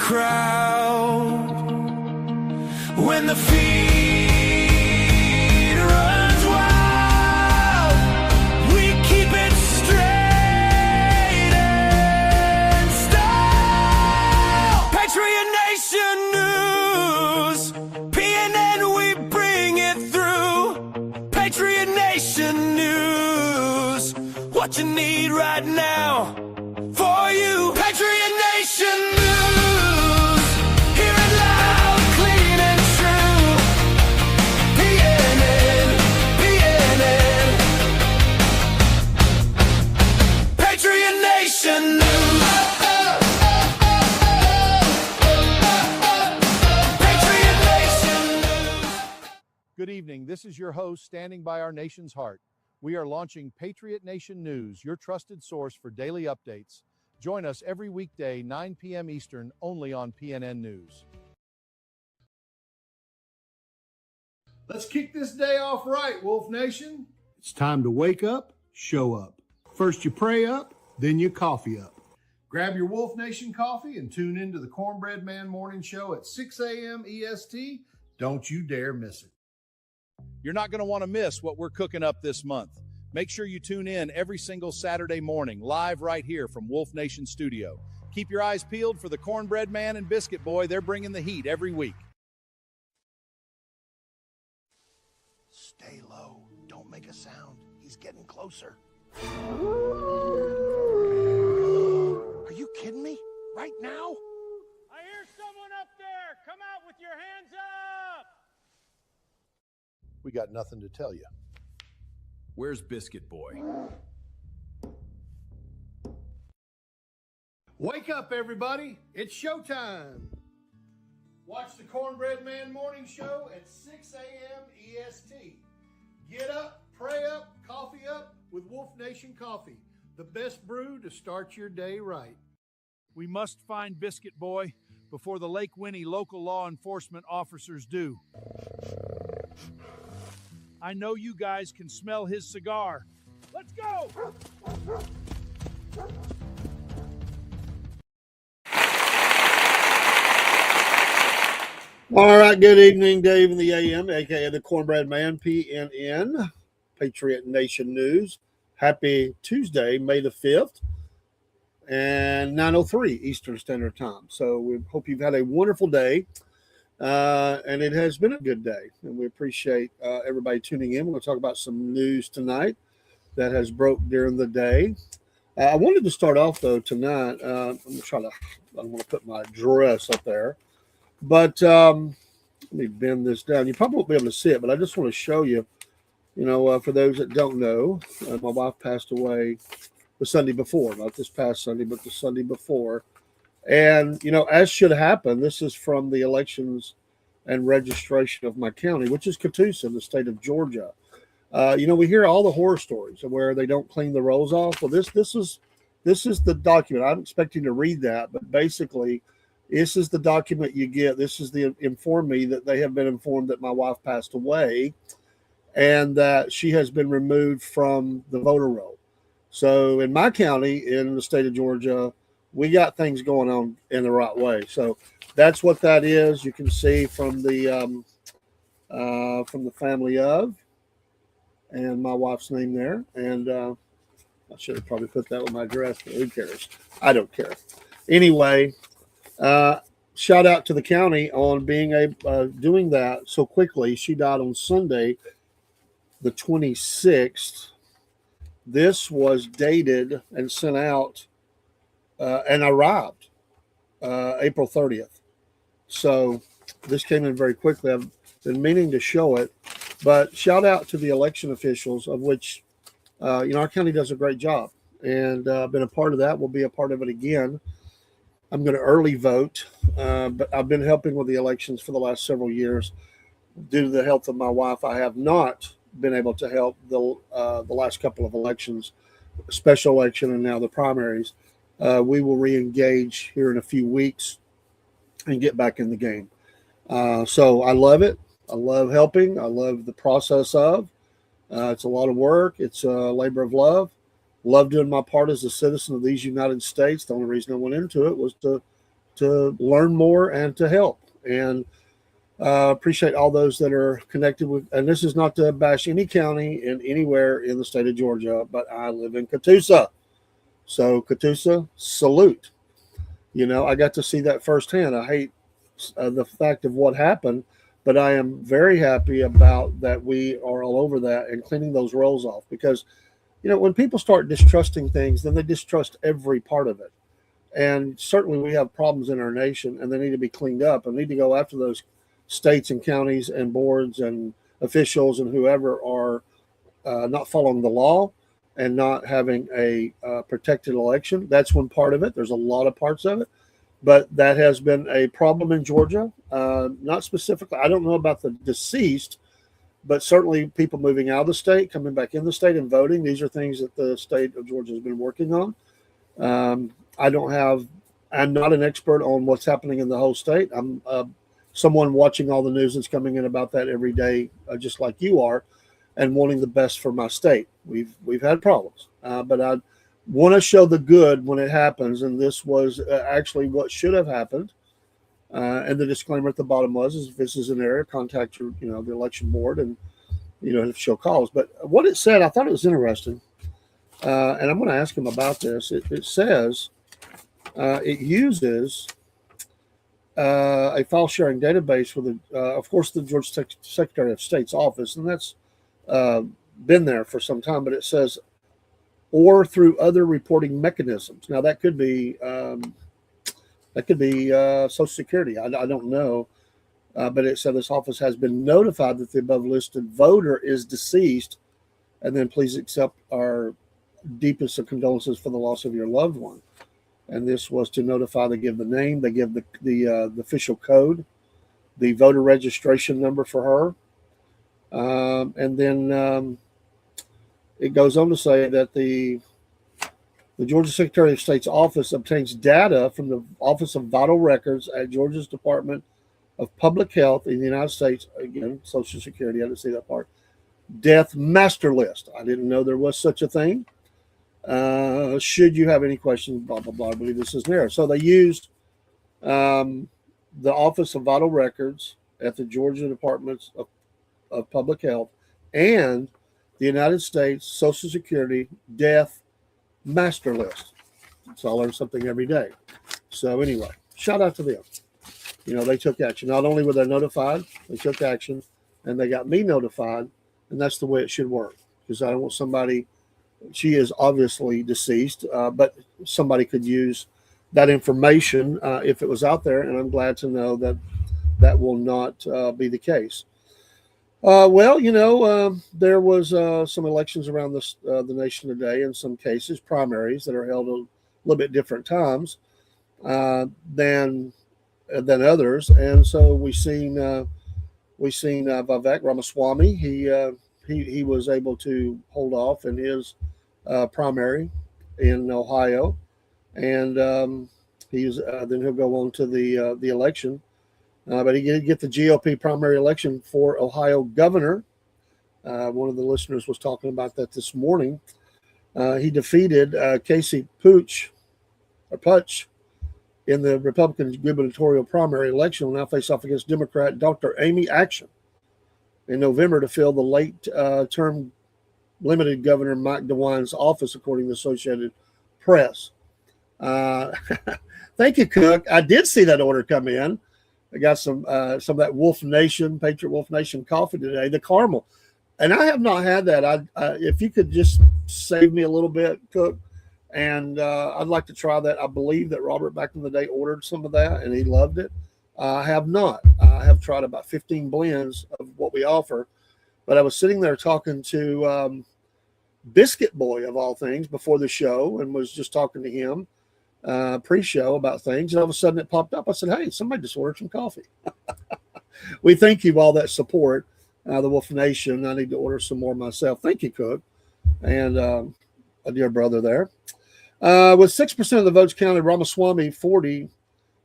crowd. When the feed runs wild, we keep it straight and style. Patriot Nation News, PNN, we bring it through. Patriot Nation News, what you need right now for you. Patriot Nation News. Good evening. This is your host standing by our nation's heart. We are launching Patriot Nation News, your trusted source for daily updates. Join us every weekday, 9 p.m. Eastern, only on PNN News. Let's kick this day off right, Wolf Nation. It's time to wake up, show up. First you pray up, then you coffee up. Grab your Wolf Nation coffee and tune into the Cornbread Man Morning Show at 6 a.m. EST. Don't you dare miss it. You're not going to want to miss what we're cooking up this month. Make sure you tune in every single Saturday morning, live right here from Wolf Nation Studio. Keep your eyes peeled for the Cornbread Man and Biscuit Boy. They're bringing the heat every week. Stay low. Don't make a sound. He's getting closer. Are you kidding me? Right now? I hear someone up there. Come out with your hands up. We got nothing to tell you. Where's Biscuit Boy? Wake up, everybody. It's showtime. Watch the Cornbread Man Morning Show at 6 a.m. EST. Get up, pray up, coffee up with Wolf Nation Coffee. The best brew to start your day right. We must find Biscuit Boy before the Lake Winnie local law enforcement officers do. I know you guys can smell his cigar. Let's go! All right, good evening, Dave in the AM, a.k.a. the Cornbread Man, PNN, Patriot Nation News. Happy Tuesday, May the 5th, and 9:03 Eastern Standard Time. So we hope you've had a wonderful day, and it has been a good day, and we appreciate everybody tuning in. We're going to talk about some news tonight that has broke during the day. I wanted to start off, though, tonight. I don't want to put my dress up there. But let me bend this down. You probably won't be able to see it, but I just want to show you, for those that don't know, my wife passed away the Sunday before, not this past Sunday, but the Sunday before. And, as should happen, this is from the elections and registration of my county, which is Catoosa in the state of Georgia. We hear all the horror stories of where they don't clean the rolls off. Well, this is the document. I'm expecting to read that, but basically, this is the document you get. This is the inform me that they have been informed that my wife passed away and that she has been removed from the voter roll. So in my county, in the state of Georgia, we got things going on in the right way. So that's what that is. You can see from the family of, and my wife's name there. And I should have probably put that with my address, but who cares? I don't care. Anyway. Shout out to the county on being doing that so quickly. She died on Sunday, the 26th. This was dated and sent out and arrived April 30th. So this came in very quickly. I've been meaning to show it, but shout out to the election officials, of which, our county does a great job, and I've been a part of that. We'll be a part of it again. I'm going to early vote, but I've been helping with the elections for the last several years. Due to the health of my wife, I have not been able to help the last couple of elections, special election and now the primaries. We will re-engage here in a few weeks and get back in the game. So I love it. I love helping. I love the process of. It's a lot of work. It's a labor of love. Love doing my part as a citizen of these United States. The only reason I went into it was to to learn more and to help. And appreciate all those that are connected with. And this is not to bash any county in anywhere in the state of Georgia, but I live in Catoosa. So Catoosa, salute. I got to see that firsthand. I hate the fact of what happened, but I am very happy about that we are all over that and cleaning those roles off, because when people start distrusting things, then they distrust every part of it. And certainly we have problems in our nation, and they need to be cleaned up, and need to go after those states and counties and boards and officials and whoever are not following the law and not having a protected election. That's one part of it. There's a lot of parts of it, but that has been a problem in Georgia. Not specifically, I don't know about the deceased, but certainly people moving out of the state, coming back in the state and voting. These are things that the state of Georgia has been working on. I'm not an expert on what's happening in the whole state. I'm someone watching all the news that's coming in about that every day, just like you are, and wanting the best for my state. We've had problems, but I want to show the good when it happens, and this was actually what should have happened. And the disclaimer at the bottom was, if this is an error, contact your, the election board, and show cause. But what it said, I thought it was interesting, and I'm going to ask him about this. It says it uses a file sharing database with, of course, the Georgia Secretary of State's office, and that's been there for some time. But it says, or through other reporting mechanisms. Now that could be Social Security. I don't know, but it said this office has been notified that the above listed voter is deceased, and then please accept our deepest of condolences for the loss of your loved one. And this was to notify. They give the name, they give the official code, the voter registration number for her, and then it goes on to say that the Georgia Secretary of State's office obtains data from the Office of Vital Records at Georgia's Department of Public Health in the United States. Again, Social Security, I didn't see that part. Death master list. I didn't know there was such a thing. Should you have any questions, blah, blah, blah, I believe this is there. So they used the Office of Vital Records at the Georgia Department of Public Health and the United States Social Security death master list. So I learn something every day. So anyway, shout out to them. They took action. Not only were they notified, they took action, and they got me notified, and that's the way it should work. Because I don't want somebody, she is obviously deceased, but somebody could use that information if it was out there, and I'm glad to know that that will not be the case. There was some elections around the nation today, in some cases, primaries that are held a little bit different times than others. And so we've seen Vivek Ramaswamy. He was able to hold off in his primary in Ohio, and then he'll go on to the election. But he did get the GOP primary election for Ohio governor. One of the listeners was talking about that this morning. He defeated Casey Putsch in the Republican gubernatorial primary election. Will now face off against Democrat Dr. Amy Action in November to fill the late-term limited Governor Mike DeWine's office, according to the Associated Press. Thank you, Cook. I did see that order come in. I got some of that Patriot Wolf Nation coffee today, the caramel. And I have not had that. If you could just save me a little bit, Cook, and I'd like to try that. I believe that Robert back in the day ordered some of that, and he loved it. I have not. I have tried about 15 blends of what we offer. But I was sitting there talking to Biscuit Boy, of all things, before the show, and was just talking to him pre-show about things, and all of a sudden it popped up. I said, hey, somebody just ordered some coffee. We thank you for all that support, the Wolf Nation. I need to order some more myself. Thank you, Cook, and a dear brother there. With 6% of the votes counted, Ramaswamy 40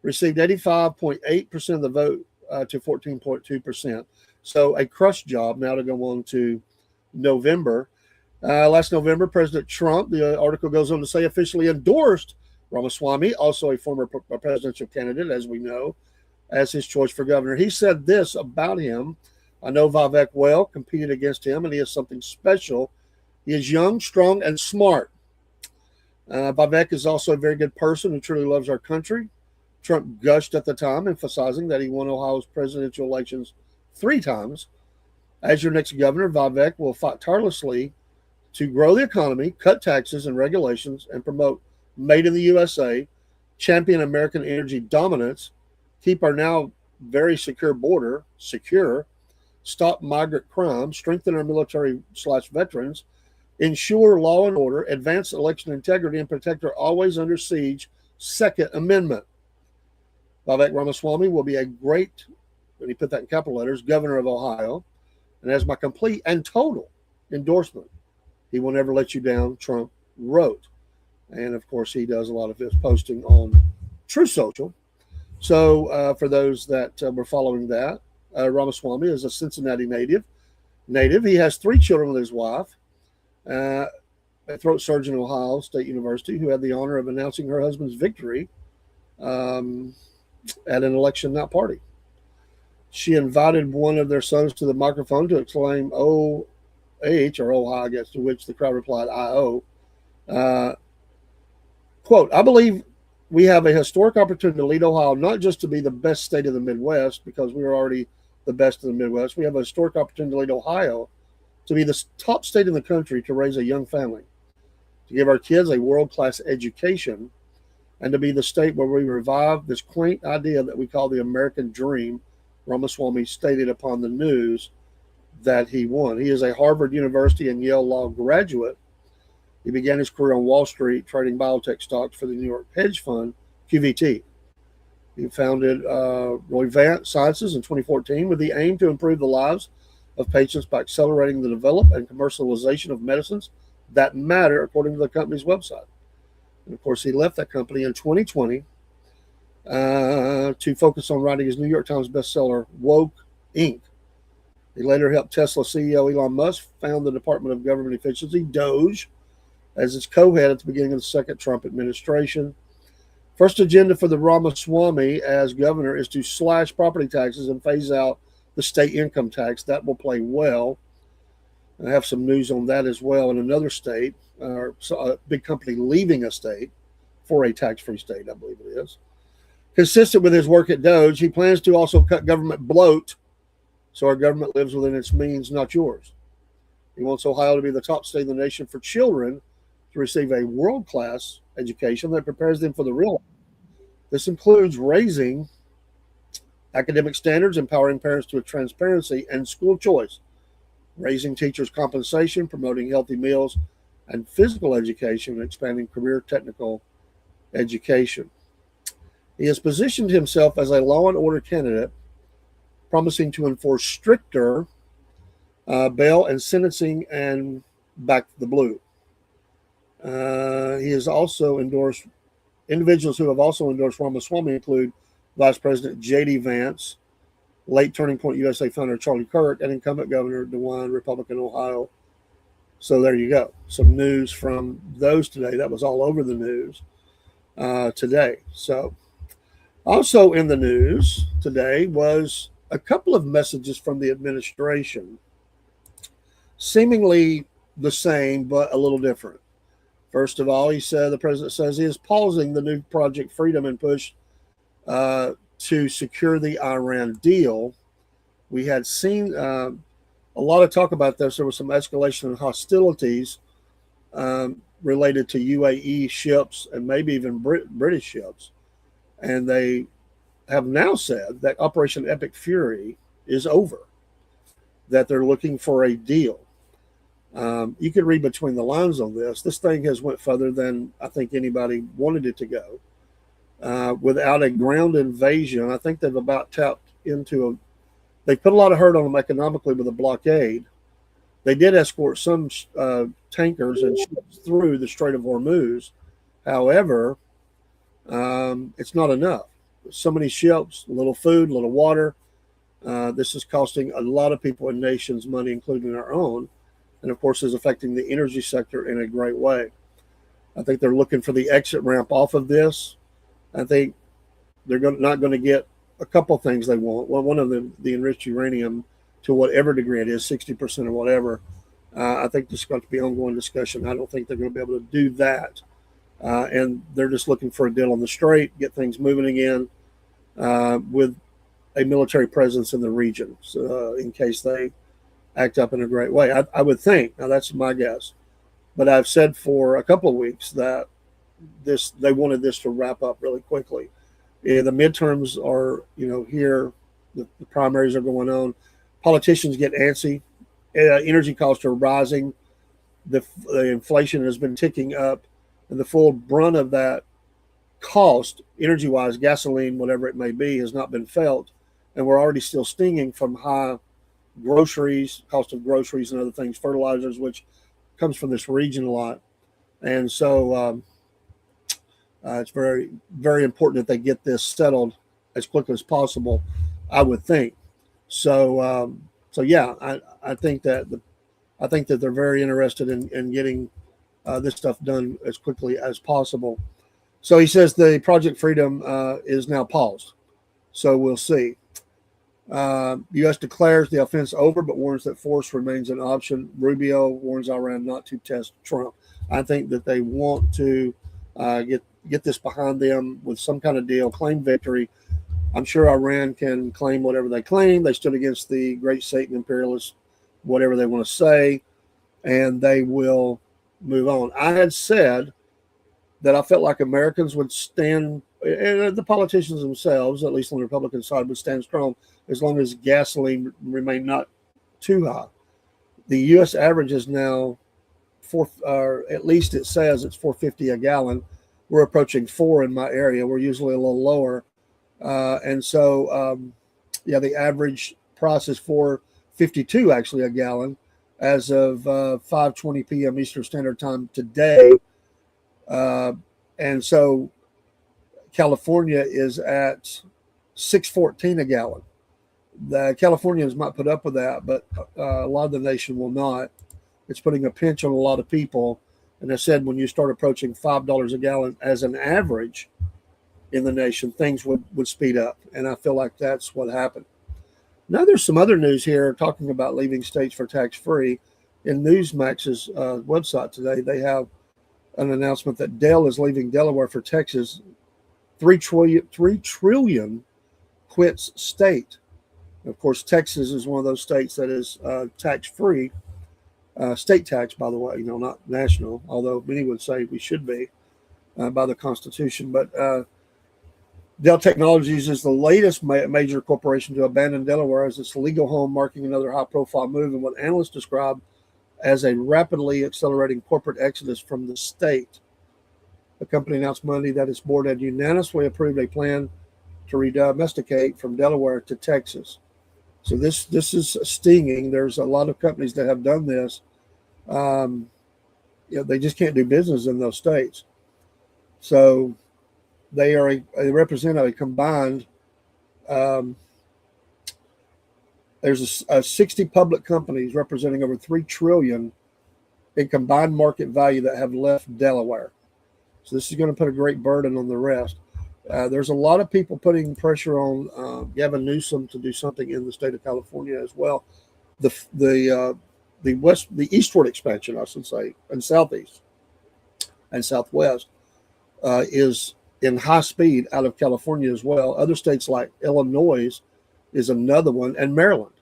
received 85.8% of the vote to 14.2%. So a crush job now to go on to November. Last November, President Trump, the article goes on to say, officially endorsed Ramaswamy, also a former presidential candidate, as we know, as his choice for governor. He said this about him: I know Vivek well, competed against him, and he is something special. He is young, strong, and smart. Vivek is also a very good person who truly loves our country. Trump gushed at the time, emphasizing that he won Ohio's presidential elections 3 times. As your next governor, Vivek will fight tirelessly to grow the economy, cut taxes and regulations, and promote Made in the USA, champion American energy dominance, keep our now very secure border secure, stop migrant crime, strengthen our military/veterans, ensure law and order, advance election integrity, and protect our always under siege Second Amendment. Vivek Ramaswamy will be a great, and he put that in capital letters, governor of Ohio, and has my complete and total endorsement. He will never let you down, Trump wrote. And of course, he does a lot of his posting on True Social. So for those that were following that, Ramaswamy is a Cincinnati native. He has 3 children with his wife, a throat surgeon at Ohio State University, who had the honor of announcing her husband's victory at an election night party. She invited one of their sons to the microphone to exclaim OH, or OH, I guess, to which the crowd replied IO. Quote, I believe we have a historic opportunity to lead Ohio, not just to be the best state of the Midwest, because we are already the best of the Midwest. We have a historic opportunity to lead Ohio to be the top state in the country to raise a young family, to give our kids a world-class education, and to be the state where we revive this quaint idea that we call the American dream, Ramaswamy stated upon the news that he won. He is a Harvard University and Yale Law graduate. He began his career on Wall Street trading biotech stocks for the New York hedge fund, QVT. He founded Roivant Sciences in 2014 with the aim to improve the lives of patients by accelerating the development and commercialization of medicines that matter, according to the company's website. And of course, he left that company in 2020 to focus on writing his New York Times bestseller, Woke Inc. He later helped Tesla CEO Elon Musk found the Department of Government Efficiency, DOGE, as its co-head at the beginning of the second Trump administration. First agenda for the Ramaswamy as governor is to slash property taxes and phase out the state income tax. That will play well. I have some news on that as well in another state, a big company leaving a state for a tax-free state, I believe it is. Consistent with his work at DOGE, he plans to also cut government bloat so our government lives within its means, not yours. He wants Ohio to be the top state in the nation for children to receive a world-class education that prepares them for the real life. This includes raising academic standards, empowering parents with transparency and school choice, raising teachers' compensation, promoting healthy meals and physical education, and expanding career technical education. He has positioned himself as a law and order candidate, promising to enforce stricter bail and sentencing and back the blue. He has also endorsed individuals who have also endorsed Ramaswamy include Vice President J.D. Vance, late Turning Point USA founder Charlie Kirk, and incumbent Governor DeWine, Republican Ohio. So there you go. Some news from those today. That was all over the news today. So also in the news today was a couple of messages from the administration, seemingly the same, but a little different. First of all, the president says he is pausing the new Project Freedom and push to secure the Iran deal. We had seen a lot of talk about this. There was some escalation in hostilities related to UAE ships and maybe even British ships. And they have now said that Operation Epic Fury is over, that they're looking for a deal. You could read between the lines on this. This thing has went further than I think anybody wanted it to go. Without a ground invasion, I think they've about tapped into they put a lot of hurt on them economically with a blockade. They did escort some tankers and ships through the Strait of Hormuz. However, it's not enough. So many ships, little food, little water. This is costing a lot of people and nations money, including our own. And of course, is affecting the energy sector in a great way. I think they're looking for the exit ramp off of this. I think they're not going to get a couple things they want. Well, one of them, the enriched uranium, to whatever degree it is, 60% or whatever. I think there's going to be ongoing discussion. I don't think they're going to be able to do that. And they're just looking for a deal on the straight, get things moving again with a military presence in the region, in case they act up in a great way. I would think. Now, that's my guess. But I've said for a couple of weeks that they wanted this to wrap up really quickly. The midterms are, here. The primaries are going on. Politicians get antsy. Energy costs are rising. The inflation has been ticking up. And the full brunt of that cost, energy-wise, gasoline, whatever it may be, has not been felt. And we're already still stinging from high groceries, cost of groceries and other things, fertilizers, which comes from this region a lot. And so it's very, very important that they get this settled as quickly as possible, I would think. So, yeah, I think that they're very interested in getting this stuff done as quickly as possible. So he says the Project Freedom is now paused. So we'll see. U.S. declares the offense over, but warns that force remains an option. Rubio warns Iran not to test Trump. I think that they want to get this behind them with some kind of deal, claim victory. I'm sure Iran can claim whatever they claim. They stood against the great Satan imperialists, whatever they want to say, and they will move on. I had said that I felt like Americans would stand, and the politicians themselves, at least on the Republican side, would stand strong as long as gasoline remained not too high. The U.S. average is now at least it says it's $4.50 a gallon. We're approaching $4 in my area. We're usually a little lower, and so the average price is $4.52 actually a gallon as of 5:20 p.m. Eastern Standard Time today. And so California is at $6.14 a gallon. The Californians might put up with that, but a lot of the nation will not. It's putting a pinch on a lot of people. And I said, when you start approaching $5 a gallon as an average in the nation, things would speed up. And I feel like that's what happened. Now there's some other news here talking about leaving states for tax-free. In Newsmax's website today, they have an announcement that Dell is leaving Delaware for Texas. $3 trillion quits state. Of course, Texas is one of those states that is tax-free, state tax, by the way, not national, although many would say we should be by the Constitution. But Dell Technologies is the latest major corporation to abandon Delaware as its legal home, marking another high-profile move in what analysts describe as a rapidly accelerating corporate exodus from the state. The company announced Monday that its board had unanimously approved a plan to redomesticate from Delaware to Texas. So this is stinging. There's a lot of companies that have done this. They just can't do business in those states. So they represent a combined. There's 60 public companies representing over $3 trillion in combined market value that have left Delaware. So this is going to put a great burden on the rest. There's a lot of people putting pressure on Gavin Newsom to do something in the state of California as well. The eastward expansion, I should say, and southeast and southwest is in high speed out of California as well. Other states like Illinois is another one, and Maryland.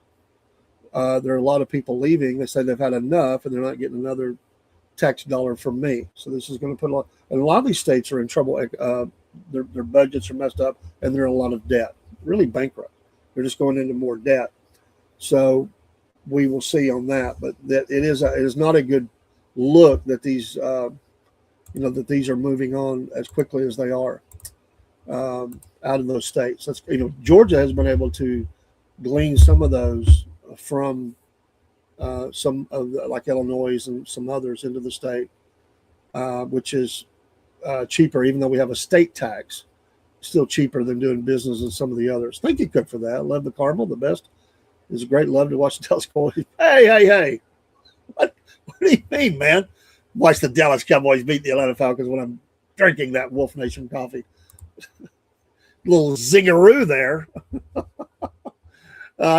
There are a lot of people leaving. They say they've had enough, and they're not getting another tax dollar from me. So this is going to put a lot of these states are in trouble. Their budgets are messed up, and they're in a lot of debt, really bankrupt. They're just going into more debt. So we will see on that. But that it is not a good look that these these are moving on as quickly as they are out of those states. That's Georgia has been able to glean some of those from some of like Illinois and some others into the state, which is cheaper, even though we have a state tax, still cheaper than doing business in some of the others. Thank you, Cook, for that. Love the caramel, the best. It's a great love to watch the Dallas Cowboys. Hey. What do you mean, man? watch the Dallas Cowboys beat the Atlanta Falcons when I'm drinking that Wolf Nation coffee. Little zingaroo there.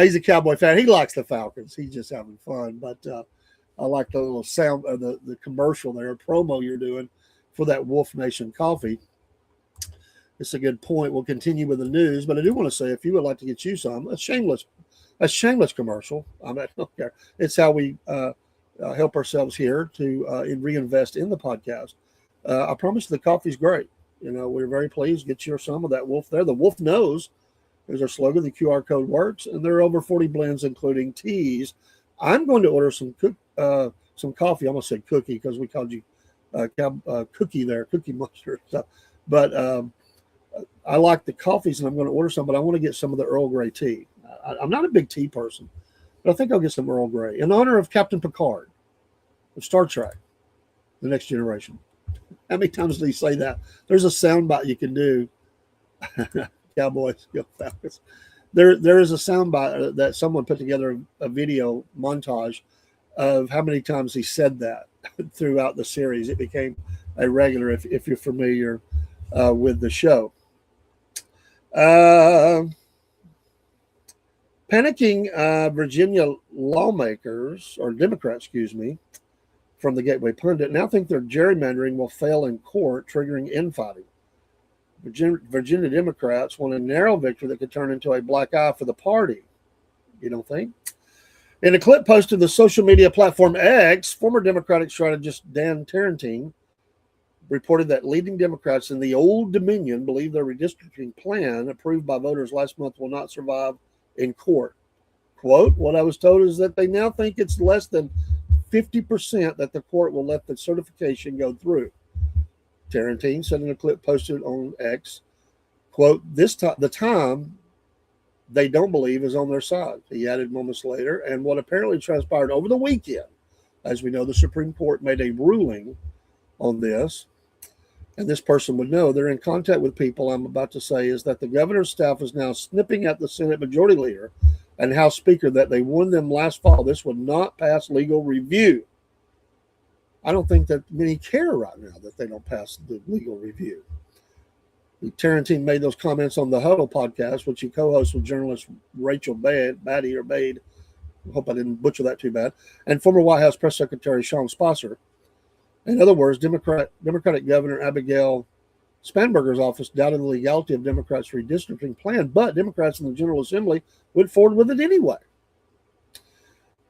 He's a Cowboy fan. He likes the Falcons. He's just having fun. But I like the little sound of the commercial there, promo you're doing for that Wolf Nation coffee. It's a good point. We'll continue with the news, but I do want to say, if you would like to get you some, a shameless commercial. I don't care. It's how we help ourselves here to reinvest in the podcast. I promise the coffee's great. We're very pleased. Get you some of that Wolf there. The Wolf knows is our slogan. The QR code works, and there are over 40 blends, including teas. I'm going to order some coffee. I'm going to say cookie because we called you cookie there, Cookie Monster. But I like the coffees, and I'm going to order some, but I want to get some of the Earl Grey tea. I'm not a big tea person, but I think I'll get some Earl Grey in honor of Captain Picard of Star Trek, The Next Generation. How many times do you say that? There's a soundbite you can do. Cowboys, go Falcons. There is a soundbite that someone put together, a video montage of how many times he said that throughout the series. It became a regular if you're familiar with the show. Panicking Virginia lawmakers, or Democrats, from the Gateway Pundit, now think their gerrymandering will fail in court, triggering infighting. Virginia Democrats want a narrow victory that could turn into a black eye for the party. You don't think? In a clip posted to the social media platform X, former Democratic strategist Dan Tarantine reported that leading Democrats in the Old Dominion believe their redistricting plan, approved by voters last month, will not survive in court. Quote, what I was told is that they now think it's less than 50% that the court will let the certification go through. Tarantine said in a clip posted on X, quote, the time they don't believe is on their side. He added moments later, and what apparently transpired over the weekend, as we know, the Supreme Court made a ruling on this, and this person would know they're in contact with people. I'm about to say is that the governor's staff is now snipping at the Senate Majority Leader and House Speaker that they warned them last fall this would not pass legal review. I don't think that many care right now that they don't pass the legal review. Tarantine made those comments on the Huddle podcast, which he co-hosts with journalist Rachel Bade. I hope I didn't butcher that too bad. And former White House Press Secretary Sean Spicer. In other words, Democratic Governor Abigail Spanberger's office doubted the legality of Democrats' redistricting plan, but Democrats in the General Assembly went forward with it anyway.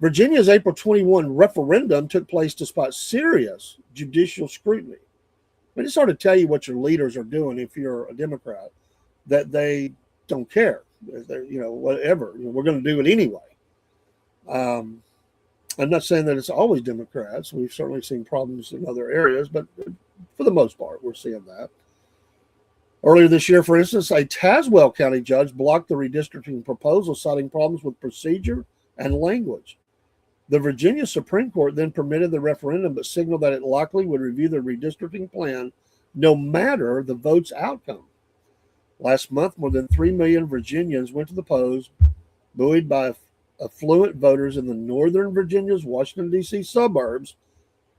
Virginia's April 21 referendum took place despite serious judicial scrutiny. I just sort of tell you what your leaders are doing if you're a Democrat, that they don't care. Whatever. We're going to do it anyway. I'm not saying that it's always Democrats. We've certainly seen problems in other areas, but for the most part, we're seeing that. Earlier this year, for instance, a Tazewell County judge blocked the redistricting proposal, citing problems with procedure and language. The Virginia Supreme Court then permitted the referendum, but signaled that it likely would review the redistricting plan no matter the vote's outcome. Last month, more than 3 million Virginians went to the polls, buoyed by affluent voters in the Northern Virginia's Washington, D.C. suburbs,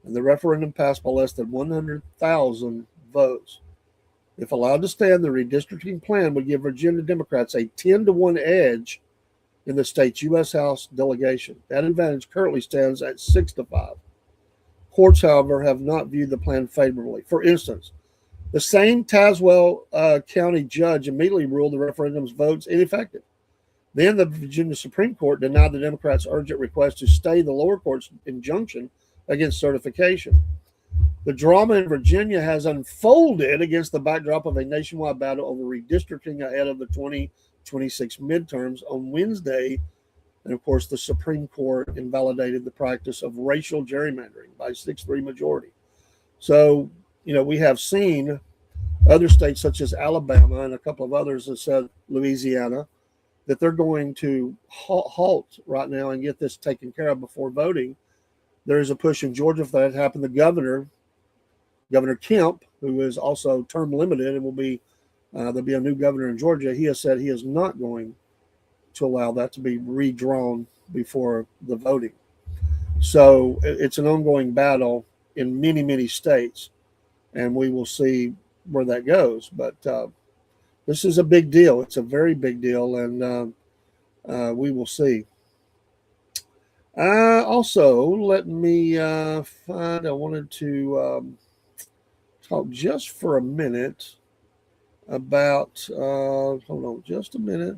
and the referendum passed by less than 100,000 votes. If allowed to stand, the redistricting plan would give Virginia Democrats a 10-to-1 edge in the state's U.S. House delegation. That advantage currently stands at 6-to-5. Courts, however, have not viewed the plan favorably. For instance, the same Tazewell County judge immediately ruled the referendum's votes ineffective. Then the Virginia Supreme Court denied the Democrats' urgent request to stay the lower court's injunction against certification. The drama in Virginia has unfolded against the backdrop of a nationwide battle over redistricting ahead of the 2026 midterms on Wednesday. And of course, the Supreme Court invalidated the practice of racial gerrymandering by 6-3 majority. So, we have seen other states such as Alabama and a couple of others that said Louisiana, that they're going to halt right now and get this taken care of before voting. There is a push in Georgia for that to happen. The Governor Kemp, who is also term limited and will be there'll be a new governor in Georgia. He has said he is not going to allow that to be redrawn before the voting. So it's an ongoing battle in many, many states, and we will see where that goes. But this is a big deal. It's a very big deal, and we will see. Also, let me find. I wanted to talk just for a minute about. Hold on, just a minute.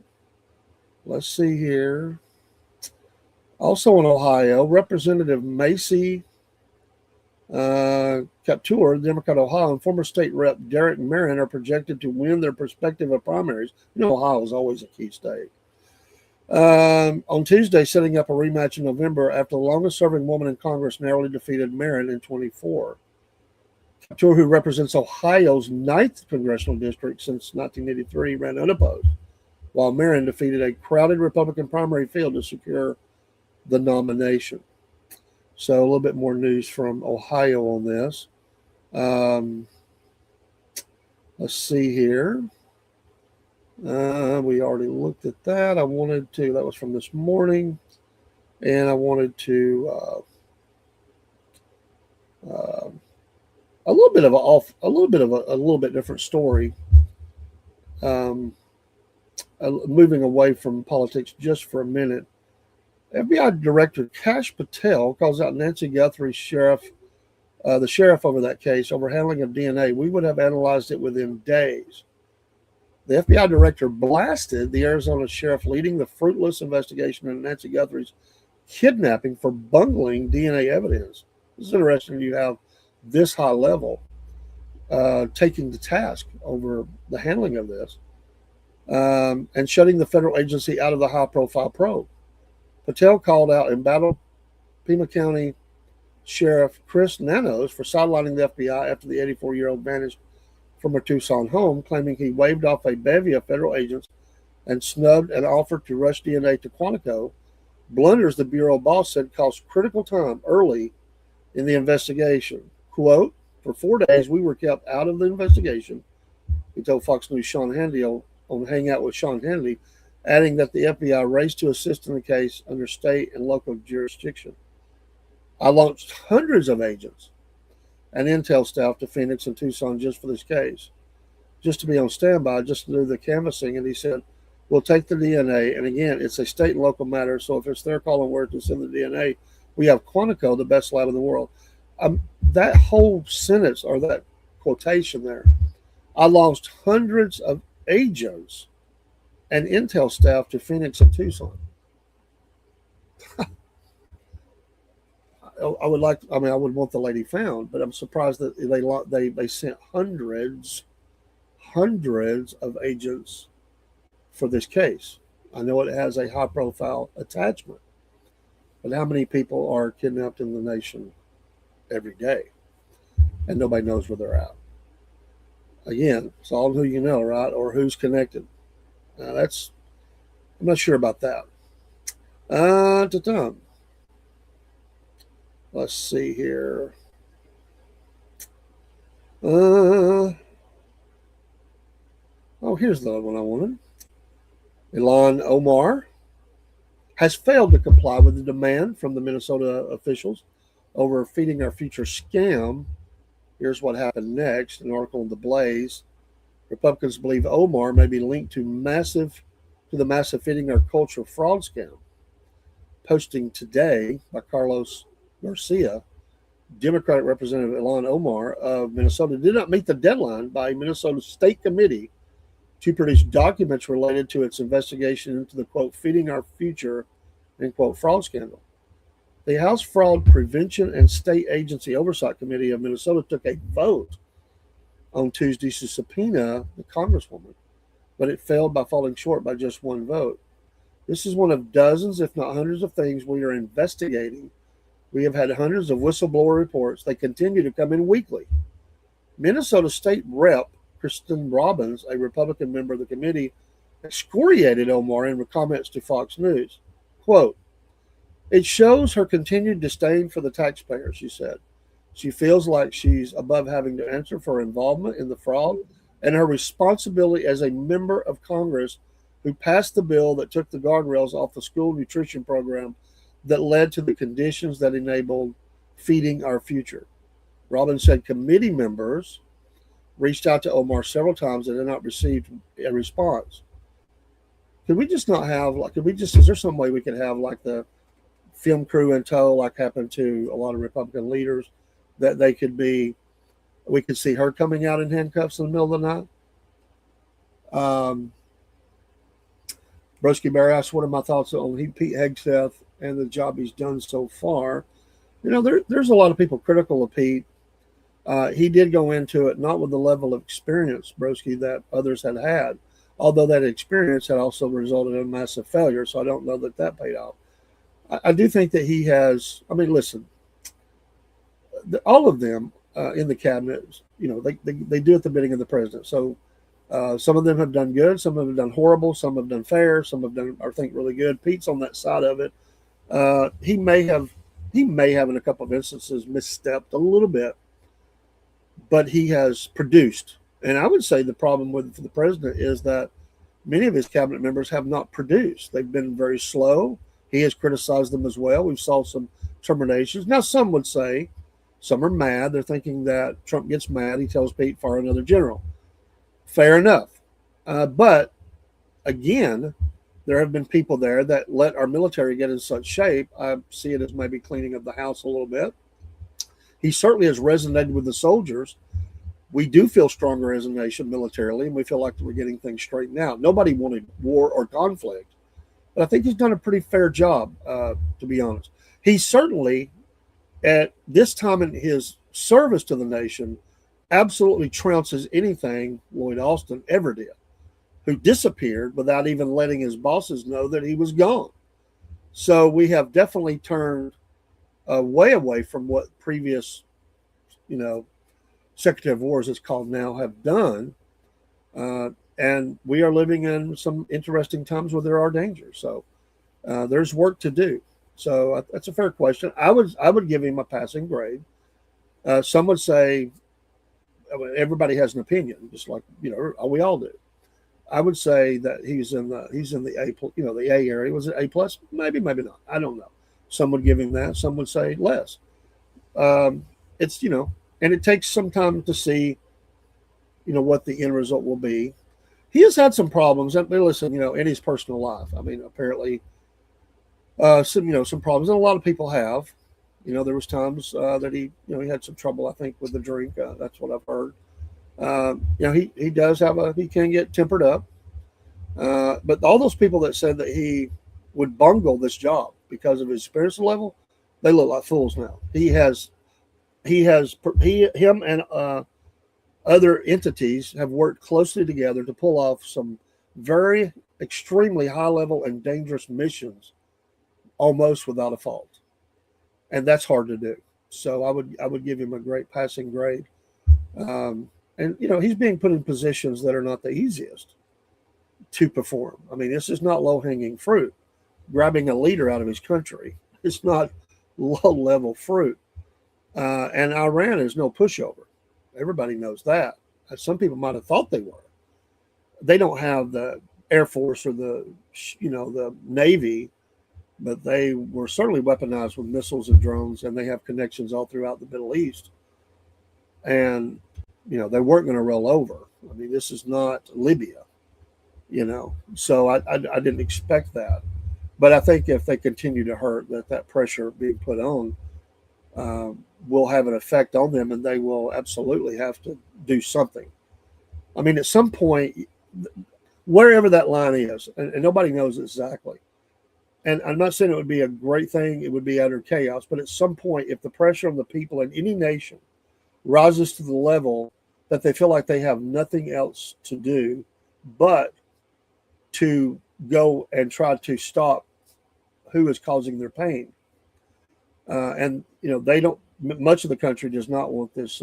Let's see here. Also in Ohio, Representative Macy Couture, Democrat of Ohio, and former state rep Derek Marin are projected to win their prospective primaries. You know, Ohio is always a key state. On Tuesday, setting up a rematch in November after the longest-serving woman in Congress narrowly defeated Marin in 24. Couture, who represents Ohio's 9th congressional district since 1983, ran unopposed, while Marin defeated a crowded Republican primary field to secure the nomination. So a little bit more news from Ohio on this. Let's see here. We already looked at that. That was from this morning, and I wanted to a little bit different story. Moving away from politics just for a minute. FBI Director Kash Patel calls out Nancy Guthrie's the sheriff over that case, over handling of DNA. We would have analyzed it within days. The FBI director blasted the Arizona sheriff leading the fruitless investigation into Nancy Guthrie's kidnapping for bungling DNA evidence. This is interesting. You have this high level taking the task over the handling of this and shutting the federal agency out of the high-profile probe. Patel called out embattled Pima County Sheriff Chris Nanos for sidelining the FBI after the 84-year-old vanished from her Tucson home, claiming he waved off a bevy of federal agents and snubbed an offer to rush DNA to Quantico, blunders the Bureau boss said caused critical time early in the investigation. Quote, for 4 days we were kept out of the investigation, he told Fox News' Sean Hannity on Hangout with Sean Hannity, adding that the FBI raced to assist in the case under state and local jurisdiction. I launched hundreds of agents and intel staff to Phoenix and Tucson just for this case, just to be on standby, just to do the canvassing. And he said, we'll take the DNA. And again, it's a state and local matter. So if it's their call and word to send the DNA, we have Quantico, the best lab in the world. That whole sentence or that quotation there, I launched hundreds of agents and intel staff to Phoenix and Tucson. I would want the lady found, but I'm surprised that they sent hundreds of agents for this case. I know it has a high profile attachment, but how many people are kidnapped in the nation every day and nobody knows where they're at? Again, it's all who you know, right? Or who's connected. Now I'm not sure about that. Let's see here. Here's the other one I wanted. Ilhan Omar has failed to comply with the demand from the Minnesota officials over Feeding Our Future scam. Here's what happened next. An article in The Blaze. Republicans believe Omar may be linked to the massive Feeding Our Culture fraud scam. Posting today by Carlos Garcia, Democratic Representative Ilhan Omar of Minnesota did not meet the deadline by Minnesota State Committee to produce documents related to its investigation into the, quote, Feeding Our Future, end quote, fraud scandal. The House Fraud Prevention and State Agency Oversight Committee of Minnesota took a vote on Tuesday to subpoena the Congresswoman, but it failed by falling short by just one vote. This is one of dozens, if not hundreds, of things we are investigating. We have had hundreds of whistleblower reports. They continue to come in weekly. Minnesota State Rep. Kristen Robbins, a Republican member of the committee, excoriated Omar in comments to Fox News. Quote, it shows her continued disdain for the taxpayer, she said. She feels like she's above having to answer for her involvement in the fraud and her responsibility as a member of Congress who passed the bill that took the guardrails off the school nutrition program that led to the conditions that enabled Feeding Our Future. Robin said committee members reached out to Omar several times and did not receive a response. Could we just not have like? Could we just? Is there some way we could have like the film crew in tow, like happened to a lot of Republican leaders, that they could be? We could see her coming out in handcuffs in the middle of the night. Broski Bear asked, "What are my thoughts on Pete Hegseth and the job he's done so far?" There's a lot of people critical of Pete. He did go into it not with the level of experience, Broski, that others had, although that experience had also resulted in massive failure. So I don't know that paid off. I do think that he has. I mean, listen, all of them in the cabinet, they do at the bidding of the president. So some of them have done good, some of them have done horrible, some have done fair, some have done, I think, really good. Pete's on that side of it. He may have in a couple of instances misstepped a little bit, but he has produced. And I would say the problem for the president is that many of his cabinet members have not produced. They've been very slow. He has criticized them as well. We've saw some terminations. Now, some would say, some are mad. They're thinking that Trump gets mad. He tells Pete, fire another general. Fair enough. But again, there have been people there that let our military get in such shape. I see it as maybe cleaning up the house a little bit. He certainly has resonated with the soldiers. We do feel stronger as a nation militarily, and we feel like we're getting things straightened out. Nobody wanted war or conflict, but I think he's done a pretty fair job, to be honest. He certainly, at this time in his service to the nation, absolutely trounces anything Lloyd Austin ever did, who disappeared without even letting his bosses know that he was gone. So we have definitely turned way away from what previous, Secretary of War, as it's called now, have done. And we are living in some interesting times where there are dangers. So there's work to do. So that's a fair question. I would give him a passing grade. Some would say, everybody has an opinion, just like we all do. I would say that he's in the A, the A area. Was it A plus? Maybe not. I don't know. Some would give him that. Some would say less. It's and it takes some time to see, what the end result will be. He has had some problems. And listen, in his personal life. I mean, apparently, some problems, and a lot of people have. There was times that he had some trouble, I think, with the drink. That's what I've heard. He does he can get tempered up. But all those people that said that he would bungle this job because of his experience level, they look like fools now. Him and other entities have worked closely together to pull off some very extremely high level and dangerous missions almost without a fault. And that's hard to do. So I would give him a great passing grade. And he's being put in positions that are not the easiest to perform. I mean, this is not low-hanging fruit. Grabbing a leader out of his country, it's not low-level fruit. And Iran is no pushover. Everybody knows that. Some people might have thought they were. They don't have the Air Force or the Navy, but they were certainly weaponized with missiles and drones, and they have connections all throughout the Middle East. And, they weren't going to roll over. I mean, this is not Libya, so I didn't expect that. But I think if they continue to hurt, that pressure being put on will have an effect on them, and they will absolutely have to do something. I mean, at some point, wherever that line is, and nobody knows exactly, and I'm not saying it would be a great thing, it would be utter chaos, but at some point, if the pressure on the people in any nation rises to the level that they feel like they have nothing else to do but to go and try to stop who is causing their pain. And, they don't, much of the country does not want this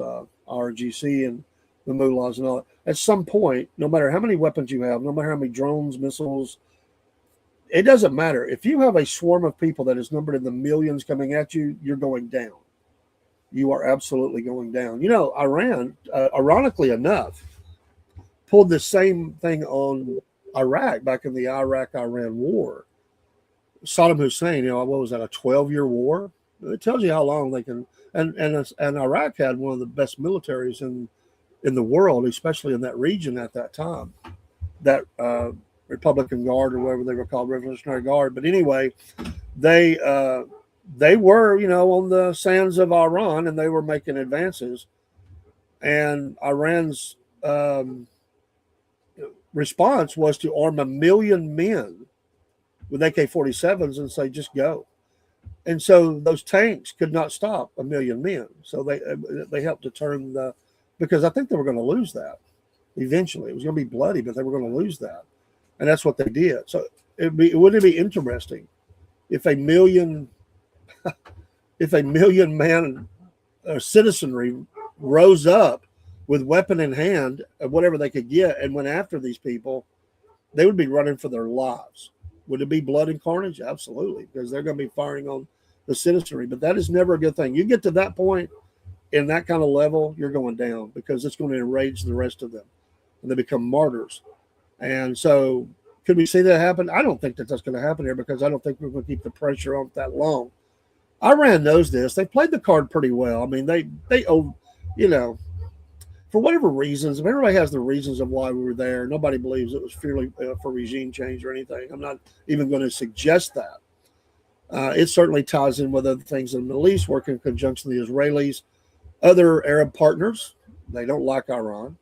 RGC and the mullahs and all that. At some point, no matter how many weapons you have, no matter how many drones, missiles, it doesn't matter. If you have a swarm of people that is numbered in the millions coming at you, you're going down. You are absolutely going down. Iran, ironically enough, pulled the same thing on Iraq back in the Iraq-Iran war. Saddam Hussein, what was that, a 12-year war? It tells you how long they can. And Iraq had one of the best militaries in the world, especially in that region at that time. That Republican Guard or whatever they were called, Revolutionary Guard. But anyway, they were, on the sands of Iran, and they were making advances. And Iran's response was to arm 1 million men with AK-47s and say, just go. And so those tanks could not stop 1 million men. So they helped to turn because I think they were going to lose that eventually. It was going to be bloody, but they were going to lose that. And that's what they did. So wouldn't it be interesting if a million man citizenry rose up with weapon in hand, whatever they could get, and went after these people? They would be running for their lives. Would it be blood and carnage? Absolutely, because they're going to be firing on the citizenry. But that is never a good thing. You get to that point in that kind of level, you're going down, because it's going to enrage the rest of them, and they become martyrs. And so, could we see that happen? I don't think that's going to happen here, because I don't think we're going to keep the pressure on that long. Iran knows this. They played the card pretty well. I mean, they for whatever reasons, everybody has the reasons of why we were there. Nobody believes it was purely for regime change or anything. I'm not even going to suggest that. It certainly ties in with other things in the Middle East, working in conjunction with the Israelis, other Arab partners. They don't like Iran.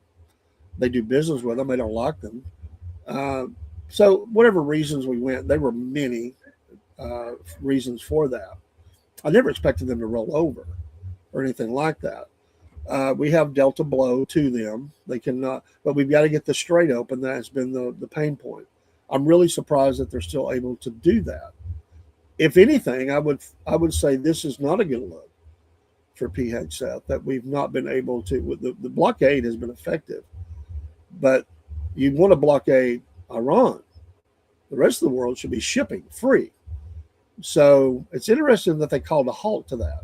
They do business with them. They don't like them. So whatever reasons we went, there were many reasons for that. I never expected them to roll over or anything like that. We have dealt a blow to them. They cannot, but we've got to get this straight open. That has been the pain point. I'm really surprised that they're still able to do that. If anything, I would say this is not a good look for PHF, that we've not been able to. The blockade has been effective, but you want to blockade Iran. The rest of the world should be shipping free. So it's interesting that they called a halt to that.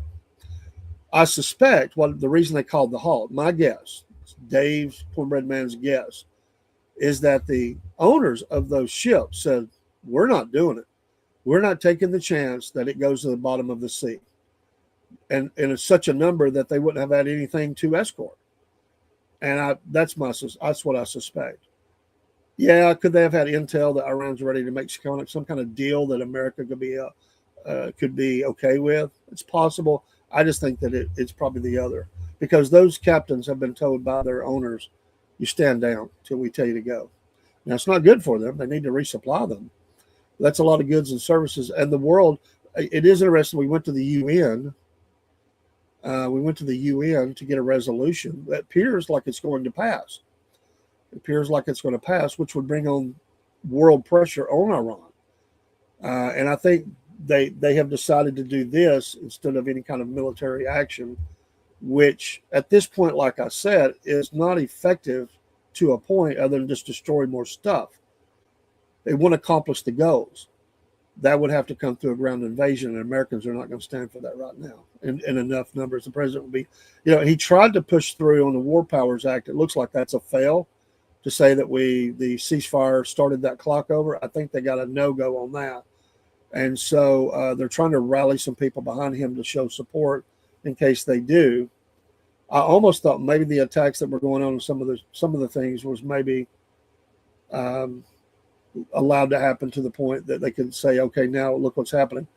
I suspect the reason they called the halt, my guess, Dave's Cornbread Man's guess, is that the owners of those ships said, we're not doing it. We're not taking the chance that it goes to the bottom of the sea. And it's such a number that they wouldn't have had anything to escort. And that's what I suspect. Yeah, could they have had intel that Iran's ready to make some kind of deal that America could be okay with? It's possible. I just think that it's probably the other, because those captains have been told by their owners, you stand down till we tell you to go. Now, it's not good for them. They need to resupply them. That's a lot of goods and services. And the world, it is interesting. We went to the UN. To get a resolution that appears like it's going to pass. It appears like it's going to pass, which would bring on world pressure on Iran. And I think they have decided to do this instead of any kind of military action, which at this point, like I said, is not effective to a point other than just destroy more stuff. They want to accomplish the goals. That would have to come through a ground invasion, and Americans are not going to stand for that right now in enough numbers. The president will be, he tried to push through on the War Powers Act. It looks like that's a fail, to say that the ceasefire started that clock over. I think they got a no-go on that. And so they're trying to rally some people behind him to show support in case they do. I almost thought maybe the attacks that were going on in some of the things was maybe allowed to happen to the point that they could say, okay, now look what's happening.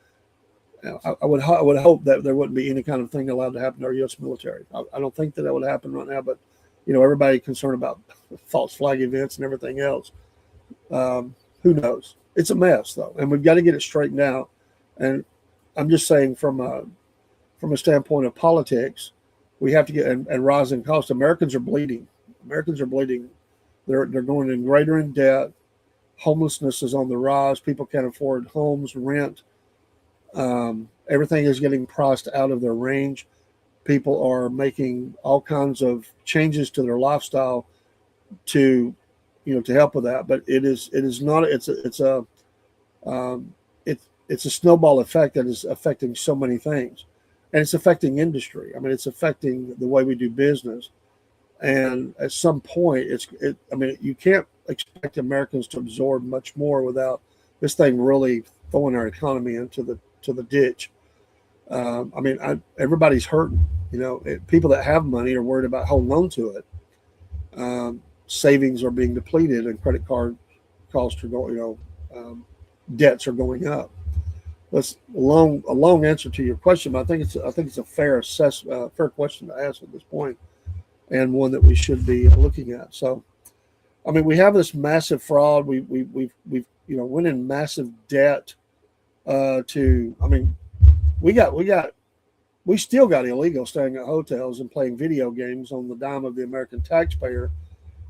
I would hope that there wouldn't be any kind of thing allowed to happen to our U.S. military. I don't think that would happen right now, but everybody concerned about false flag events and everything else. Who knows? It's a mess, though, and we've got to get it straightened out. And I'm just saying, from a standpoint of politics, we have to get and rising costs. Americans are bleeding. They're going in greater in debt. Homelessness is on the rise. People can't afford homes, rent. Everything is getting priced out of their range. People are making all kinds of changes to their lifestyle to help with that. But it's a snowball effect that is affecting so many things, and it's affecting industry. I mean, it's affecting the way we do business. And at some point, you can't expect Americans to absorb much more without this thing really throwing our economy into the ditch. Everybody's hurting. People that have money are worried about holding on to it. Savings are being depleted, and credit card costs are going. Debts are going up. That's a long answer to your question, but I think it's a fair fair question to ask at this point, and one that we should be looking at. So, we have this massive fraud. We've went in massive debt. We still got illegals staying at hotels and playing video games on the dime of the American taxpayer,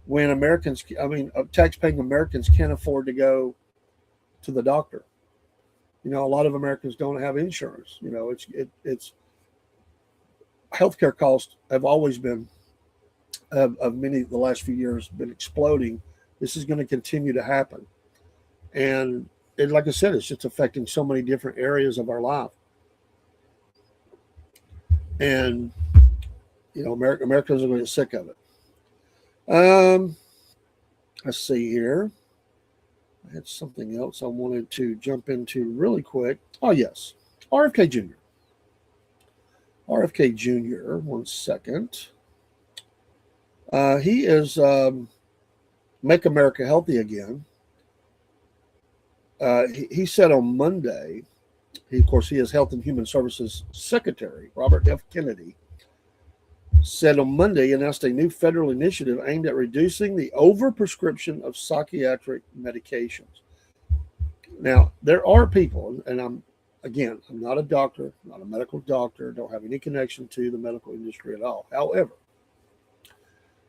when tax-paying Americans can't afford to go to the doctor. A lot of Americans don't have insurance. It's healthcare costs have always been, of many the last few years, been exploding. This is going to continue to happen, and like I said, it's just affecting so many different areas of our life. And Americans are going to get sick of it. Let's see here. I had something else I wanted to jump into really quick. Oh, yes. RFK Jr. RFK Jr., 1 second. He is Make America Healthy Again. He said on Monday, of course, he is Health and Human Services Secretary, Robert F. Kennedy, said on Monday he announced a new federal initiative aimed at reducing the overprescription of psychiatric medications. Now, there are people, and I'm not a doctor, not a medical doctor, don't have any connection to the medical industry at all. However,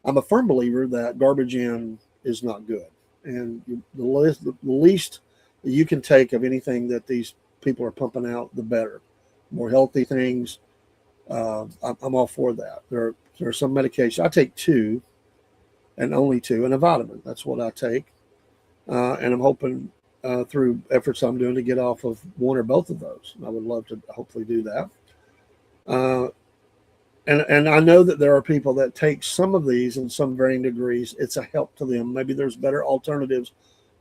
I'm a firm believer that garbage in is not good. And the least that you can take of anything that these people are pumping out, the better. More healthy things. I'm all for that. There are some medications. I take 2 and only 2, and a vitamin. That's what I take. And I'm hoping through efforts I'm doing to get off of one or both of those. I would love to hopefully do that. And I know that there are people that take some of these in some varying degrees. It's a help to them. Maybe there's better alternatives,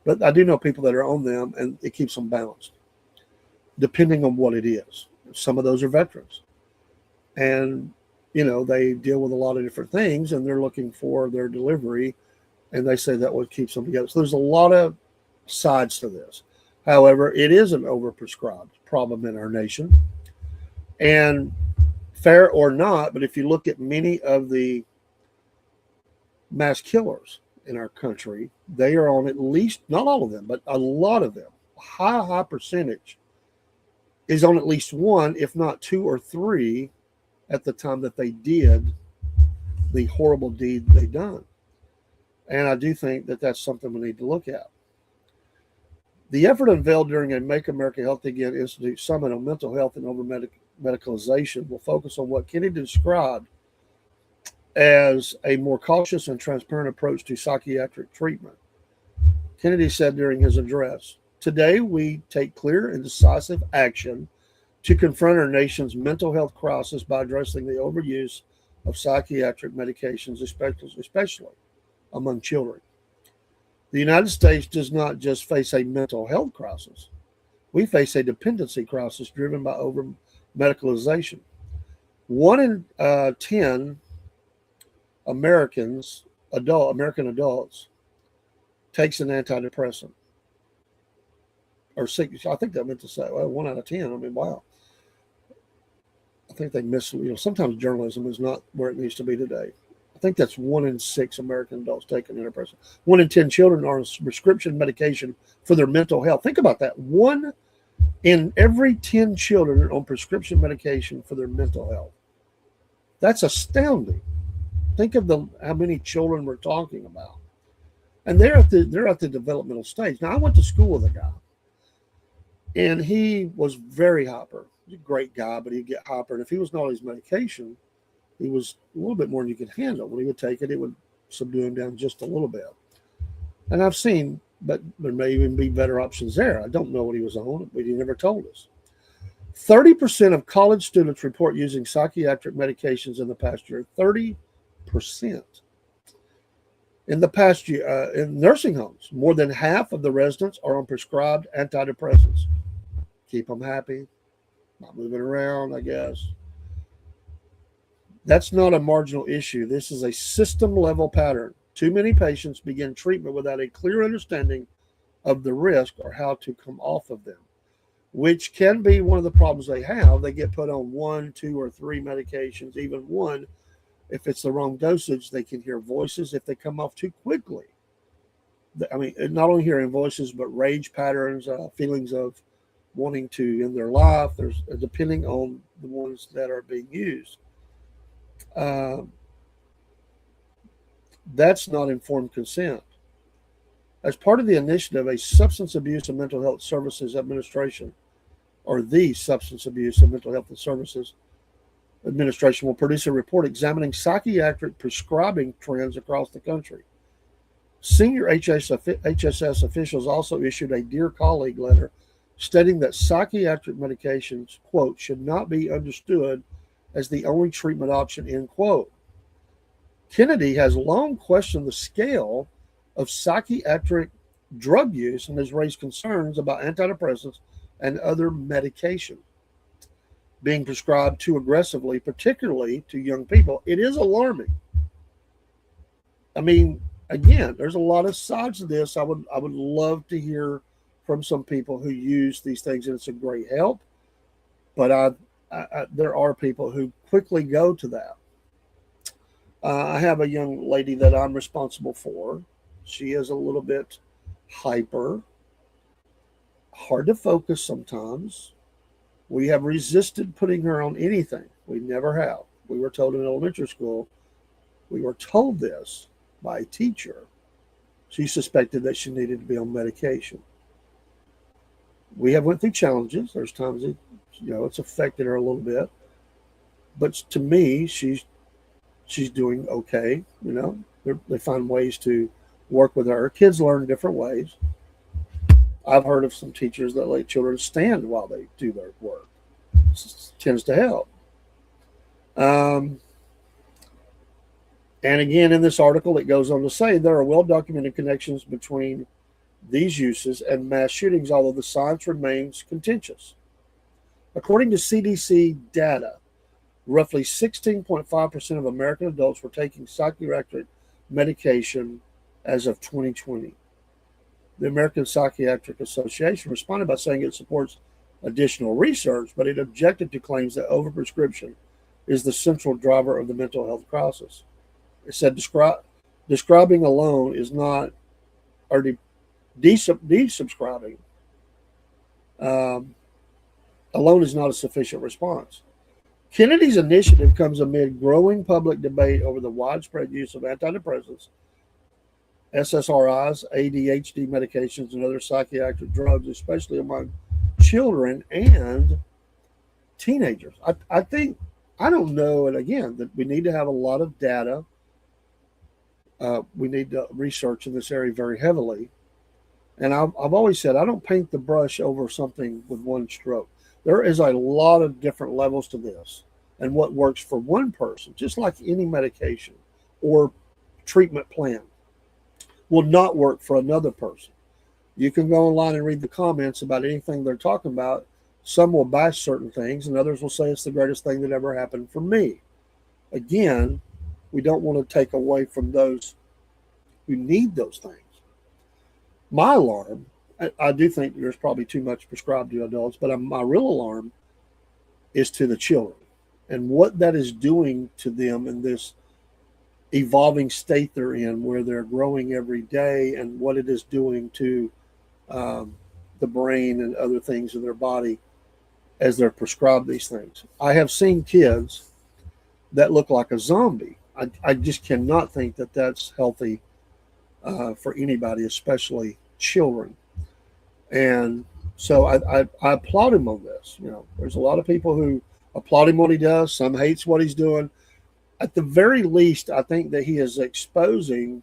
but I do know people that are on them, and it keeps them balanced, depending on what it is. Some of those are veterans, and they deal with a lot of different things, and they're looking for their delivery, and they say that what keeps them together. So there's a lot of sides to this. However, it is an overprescribed problem in our nation, and fair or not, but if you look at many of the mass killers in our country, they are on at least, not all of them, but a lot of them, high percentage is on at least one, if not 2 or 3, at the time that they did the horrible deed they done. And I do think that that's something we need to look at. The effort unveiled during a Make America Healthy Again Institute Summit on mental health and over medicalization will focus on what Kennedy described as a more cautious and transparent approach to psychiatric treatment. Kennedy said during his address, "Today we take clear and decisive action to confront our nation's mental health crisis by addressing the overuse of psychiatric medications, especially among children. The United States does not just face a mental health crisis. We face a dependency crisis driven by over medicalization. 1 in 10 American adults takes an antidepressant. Or 6, I think that meant to say, 1 out of 10. Wow. I think they miss, sometimes journalism is not where it needs to be today. I think that's 1 in 6 American adults take an antidepressant. 1 in 10 children are on prescription medication for their mental health. Think about that. 1 in every 10 children are on prescription medication for their mental health. That's astounding. Think of how many children we're talking about. And they're at the developmental stage. Now, I went to school with a guy, and he was very hyper. He's a great guy, but he'd get hyper. And if he was not on his medication, he was a little bit more than you could handle. When he would take it, it would subdue him down just a little bit. And I've seen, but there may even be better options there. I don't know what he was on, but he never told us. 30% of college students report using psychiatric medications in the past year. 30%. In the past year, in nursing homes, more than half of the residents are on prescribed antidepressants. Keep them happy. not moving around, I guess. That's not a marginal issue. This is a system level pattern. Too many patients begin treatment without a clear understanding of the risk or how to come off of them, which can be one of the problems they have. They get put on 1, 2, or 3 medications, even one. If it's the wrong dosage, they can hear voices if they come off too quickly. I mean, not only hearing voices, but rage patterns, feelings of wanting to end their life. There's depending on the ones that are being used. That's not informed consent. As part of the initiative, a Substance Abuse and Mental Health Services Administration, or the Substance Abuse and Mental Health Services Administration, will produce a report examining psychiatric prescribing trends across the country. Senior HSS officials also issued a Dear Colleague letter stating that psychiatric medications, quote, should not be understood as the only treatment option, end quote. Kennedy has long questioned the scale of psychiatric drug use and has raised concerns about antidepressants and other medication being prescribed too aggressively, particularly to young people. It is alarming. I mean, again, there's a lot of sides to this. I would love to hear from some people who use these things, and it's a great help. But there are people who quickly go to that. I have a young lady that I'm responsible for. She is a little bit hyper, hard to focus sometimes. We have resisted putting her on anything. We never have. We were told in elementary school, we were told this by a teacher. She suspected that she needed to be on medication. We have went through challenges. There's times it's affected her a little bit. But to me, she's doing okay. They find ways to work with her. Kids learn different ways. I've heard of some teachers that let children stand while they do their work. It tends to help. And again, in this article, it goes on to say there are well-documented connections between these uses and mass shootings, although the science remains contentious. According to CDC data, roughly 16.5% of American adults were taking psychiatric medication as of 2020. The American Psychiatric Association responded by saying it supports additional research, but it objected to claims that overprescription is the central driver of the mental health crisis. It said describing alone is not, or desubscribing alone is not a sufficient response. Kennedy's initiative comes amid growing public debate over the widespread use of antidepressants, SSRIs, ADHD medications, and other psychiatric drugs, especially among children and teenagers. I don't know, and again, that we need to have a lot of data. We need to research in this area very heavily. And I've always said, I don't paint the brush over something with one stroke. There is a lot of different levels to this, and what works for one person, just like any medication or treatment plan, will not work for another person. You can go online and read the comments about anything they're talking about. Some will bash certain things, and others will say it's the greatest thing that ever happened for me. Again, we don't want to take away from those who need those things. My alarm, I do think there's probably too much prescribed to adults, but my real alarm is to the children and what that is doing to them in this evolving state they're in, where they're growing every day, and what it is doing to the brain and other things in their body as they're prescribed these things. I have seen kids that look like a zombie. I just cannot think that that's healthy for anybody, especially children. And so I applaud him on this. There's a lot of people who applaud him what he does. Some hates what he's doing. At the very least, I think that he is exposing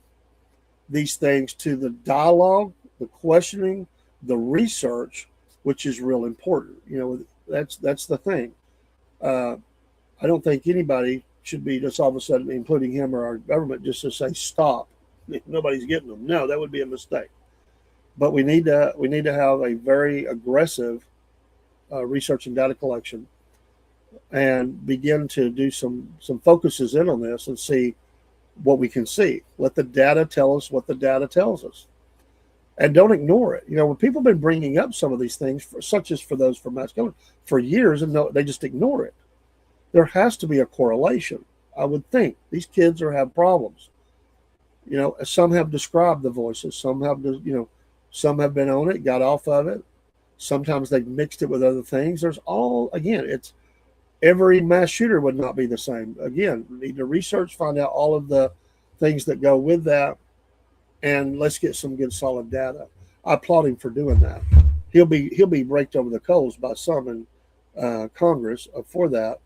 these things to the dialogue, the questioning, the research, which is real important. That's the thing. I don't think anybody should be just all of a sudden, including him or our government, just to say stop. Nobody's getting them. No, that would be a mistake. But we need to have a very aggressive research and data collection and begin to do some focuses in on this and see what we can see. Let the data tell us what the data tells us, and don't ignore it. When people have been bringing up some of these things, such as for those for masculinity, for years, and they just ignore it. There has to be a correlation. I would think these kids have problems. Some have described the voices. Some have, some have been on it, got off of it. Sometimes they've mixed it with other things. It's every mass shooter would not be the same. Again, we need to research, find out all of the things that go with that, and let's get some good solid data. I applaud him for doing that. He'll be raked over the coals by some in Congress for that,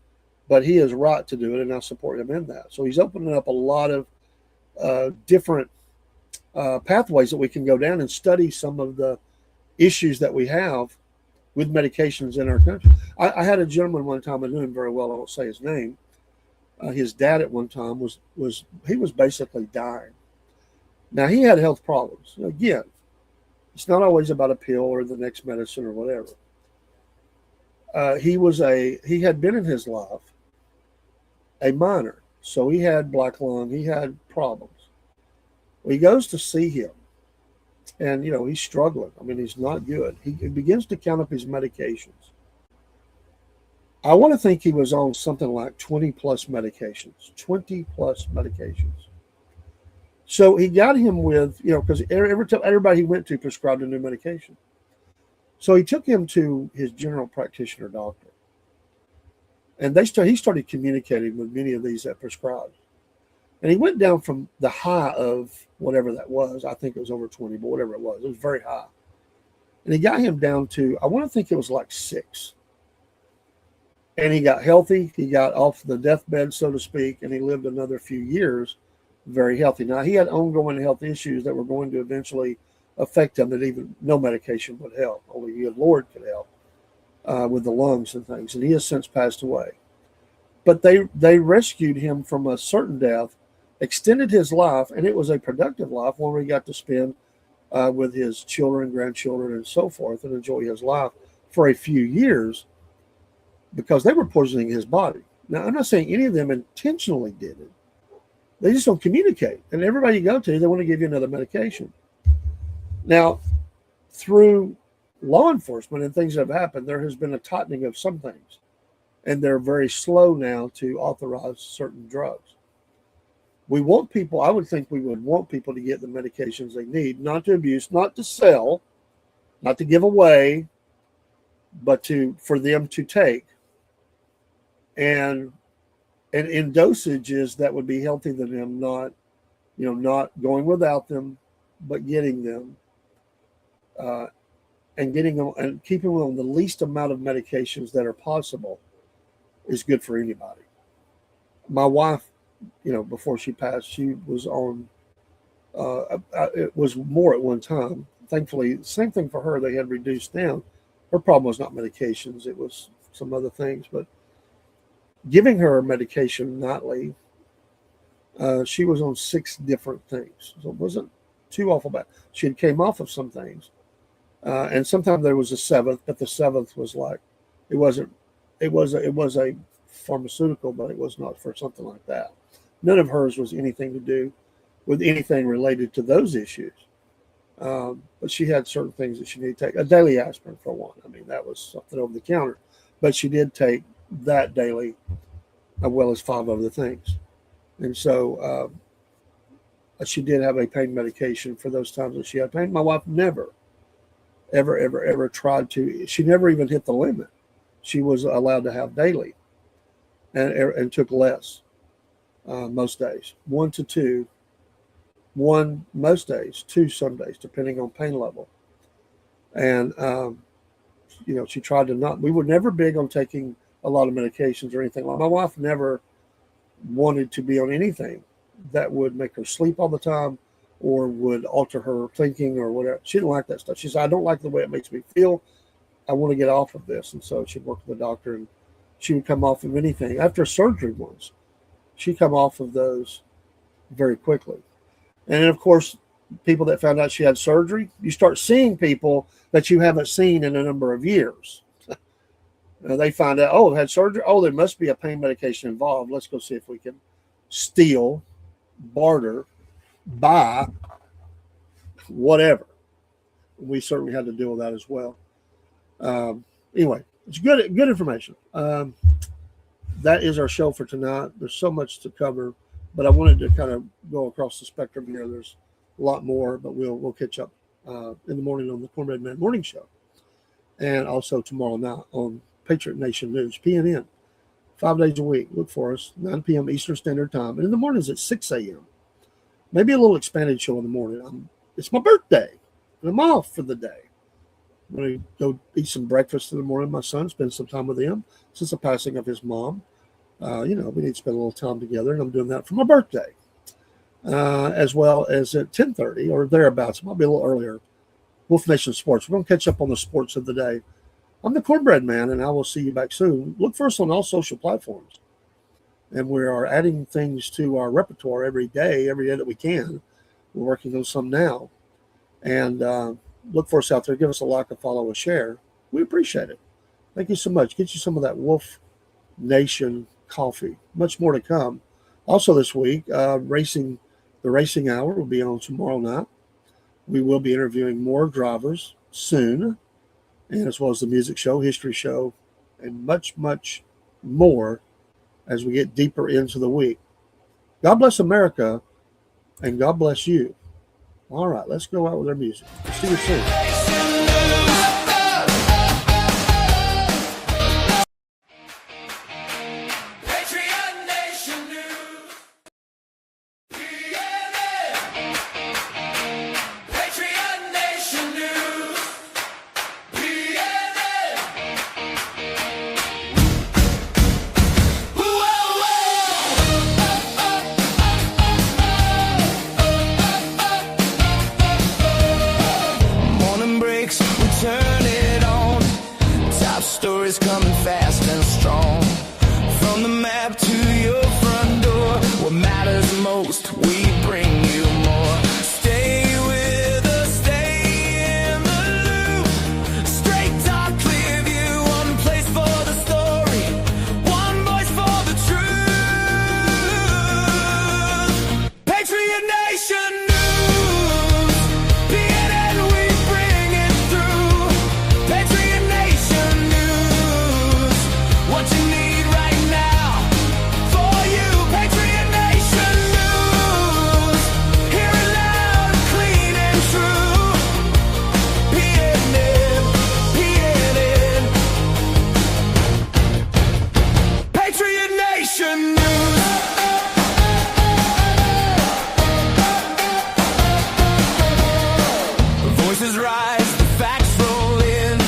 but he is right to do it, and I support him in that. So he's opening up a lot of different pathways that we can go down and study some of the issues that we have with medications in our country. I had a gentleman one time, I knew him very well, I won't say his name. His dad at one time was basically dying. Now, he had health problems. Again, it's not always about a pill or the next medicine or whatever. He had been in his life a miner, so he had black lung, he had problems. Well, he goes to see him, and he's struggling. I mean, he's not good. He begins to count up his medications. I want to think he was on something like 20 plus medications. So he got him with, because everybody he went to prescribed a new medication. So he took him to his general practitioner doctor. And he started communicating with many of these that prescribed. And he went down from the high of whatever that was. I think it was over 20, but whatever it was very high. And he got him down to, I want to think it was like 6. And he got healthy. He got off the deathbed, so to speak, and he lived another few years very healthy. Now, he had ongoing health issues that were going to eventually affect him that even no medication would help. Only the Lord could help with the lungs and things. And he has since passed away. But they rescued him from a certain death, extended his life, and it was a productive life when we got to spend with his children, grandchildren, and so forth, and enjoy his life for a few years, because they were poisoning his body. Now, I'm not saying any of them intentionally did it. They just don't communicate. And everybody you go to, they want to give you another medication. Now, through law enforcement and things that have happened, there has been a tightening of some things. And they're very slow now to authorize certain drugs. I would think we would want people to get the medications they need, not to abuse, not to sell, not to give away, but for them to take. And in dosages that would be healthy to them, not going without them, but getting them, and getting them and keeping them on the least amount of medications that are possible is good for anybody. My wife, before she passed, she was on, it was more at one time. Thankfully, same thing for her. They had reduced down. Her problem was not medications. It was some other things, but giving her medication nightly, she was on 6 different things. So it wasn't too awful bad. She had came off of some things. And sometimes there was a 7th, but the 7th was like, it was a pharmaceutical, but it was not for something like that. None of hers was anything to do with anything related to those issues. But she had certain things that she needed to take. A daily aspirin, for one. I mean, that was something over the counter. But she did take that daily, as well as 5 other things. And so she did have a pain medication for those times that she had pain. My wife never, ever tried to. She never even hit the limit. She was allowed to have daily and took less most days. 1 to 2. 1 most days, 2 some days, depending on pain level. And, she tried to not. We were never big on taking a lot of medications or anything. My wife never wanted to be on anything that would make her sleep all the time or would alter her thinking or whatever. She didn't like that stuff. She said, I don't like the way it makes me feel. I want to get off of this. And so she'd work with the doctor, and she would come off of anything. After surgery once, she'd come off of those very quickly. And then, of course, people that found out she had surgery, you start seeing people that you haven't seen in a number of years. They find out, oh, had surgery. Oh, there must be a pain medication involved. Let's go see if we can steal, barter, buy, whatever. We certainly had to deal with that as well. Anyway, it's good information. That is our show for tonight. There's so much to cover, but I wanted to kind of go across the spectrum here. There's a lot more, but we'll catch up in the morning on the Cornbread Man Morning Show, and also tomorrow night on Patriot Nation News, PNN, 5 days a week. Look for us, 9 p.m. Eastern Standard Time, and in the mornings at 6 a.m. Maybe a little expanded show in the morning. It's my birthday, and I'm off for the day. I'm going to go eat some breakfast in the morning. My son, spend some time with him since the passing of his mom. We need to spend a little time together, and I'm doing that for my birthday, as well as at 10:30 or thereabouts. It might be a little earlier. Wolf Nation Sports. We're going to catch up on the sports of the day. I'm the Cornbread Man, and I will see you back soon. Look for us on all social platforms, and we are adding things to our repertoire every day that we can. We're working on some now, and look for us out there. Give us a like, a follow, a share. We appreciate it. Thank you so much. Get you some of that Wolf Nation coffee. Much more to come. Also this week, the Racing Hour will be on tomorrow night. We will be interviewing more drivers soon, and as well as the music show, history show, and much, much more as we get deeper into the week. God bless America, and God bless you. All right, let's go out with our music. See you soon. Patriot Nation News. PNN. Patriot Nation News. PNN. Morning breaks, we turn it on. Top stories coming fast and strong. From the map to your front door, what matters most, we bring you more. Stay with us, stay in the loop. Straight talk, clear view, one place for the story, one voice for the truth. Patriot Nation News, PNN, we bring it through. Patriot Nation News, what you need right now for you. Patriot Nation News, hear it loud, clean and true. PNN, PNN, Patriot Nation News. Voices rise, the facts roll in.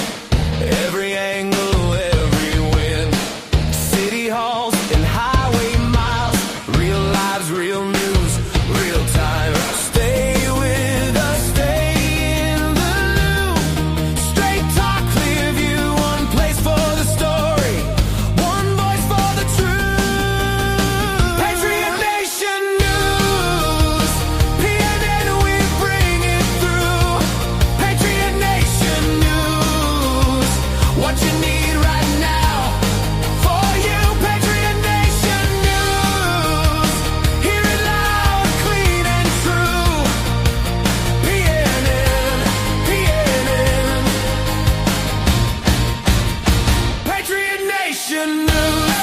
Every angle, every win. City halls and highway miles. Real lives, real news, real time. Stay with us, stay in the loop. Straight talk, clear view, one place for the story, one voice for the truth. Patriot Nation News, PNN, we bring it through. Patriot Nation News, what you need right now for you. Patriot Nation News, hear it loud, clean and true. PNN, PNN, Patriot Nation News.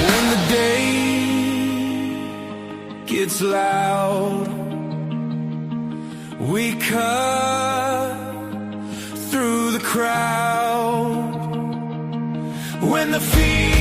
When the day gets loud, we cut through the crowd. When the fear